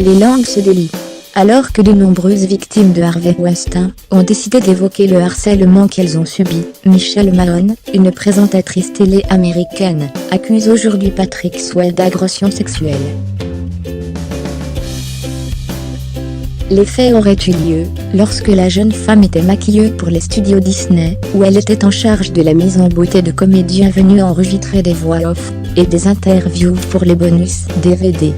Les langues se délient. Alors que de nombreuses victimes de Harvey Weinstein ont décidé d'évoquer le harcèlement qu'elles ont subi, Michelle Mahon, une présentatrice télé américaine, accuse aujourd'hui Patrick Swayze d'agression sexuelle. Les faits auraient eu lieu lorsque la jeune femme était maquilleuse pour les studios Disney, où elle était en charge de la mise en beauté de comédiens venus enregistrer des voix off et des interviews pour les bonus DVD.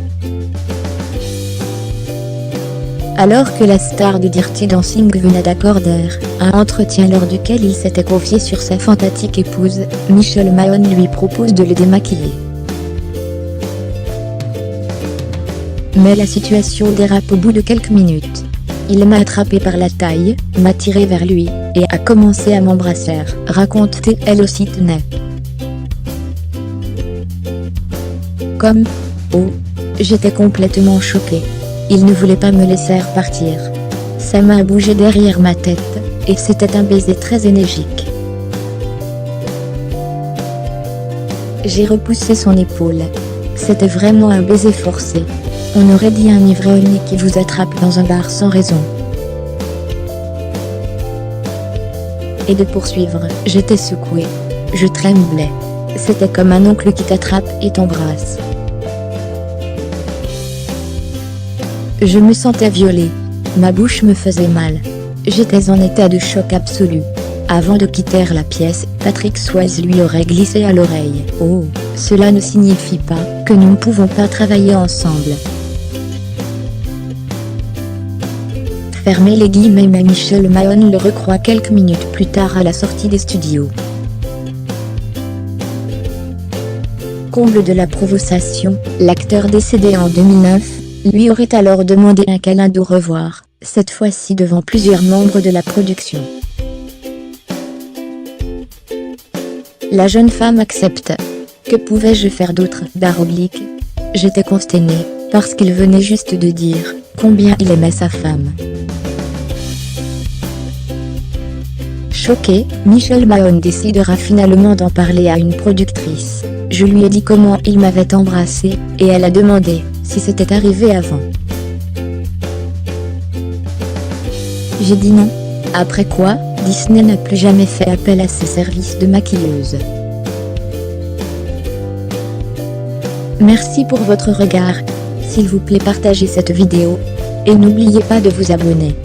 Alors que la star du Dirty Dancing venait d'accorder un entretien lors duquel il s'était confié sur sa fantastique épouse, Michelle Mahon lui propose de le démaquiller. Mais la situation dérape au bout de quelques minutes. Il m'a attrapé par la taille, m'a tiré vers lui, et a commencé à m'embrasser, raconte-t-elle au site net. J'étais complètement choquée. Il ne voulait pas me laisser partir. Sa main bougeait derrière ma tête, et c'était un baiser très énergique. J'ai repoussé son épaule. C'était vraiment un baiser forcé. On aurait dit un ivrogne qui vous attrape dans un bar sans raison. Et de poursuivre, j'étais secouée. Je tremblais. C'était comme un oncle qui t'attrape et t'embrasse. Je me sentais violée. Ma bouche me faisait mal. J'étais en état de choc absolu. Avant de quitter la pièce, Patrick Swayze lui aurait glissé à l'oreille. « Oh, cela ne signifie pas que nous ne pouvons pas travailler ensemble. » Fermez les guillemets, mais Michelle Mahon le recroit quelques minutes plus tard à la sortie des studios. Comble de la provocation, l'acteur décédé en 2009 lui aurait alors demandé un câlin d'au revoir, cette fois-ci devant plusieurs membres de la production. La jeune femme accepte. Que pouvais-je faire d'autre ? J'étais consternée, parce qu'il venait juste de dire combien il aimait sa femme. Choquée, Michelle Mahon décidera finalement d'en parler à une productrice. Je lui ai dit comment il m'avait embrassée, et elle a demandé si c'était arrivé avant. J'ai dit non. Après quoi, Disney n'a plus jamais fait appel à ses services de maquilleuse. Merci pour votre regard. S'il vous plaît, partagez cette vidéo. Et n'oubliez pas de vous abonner.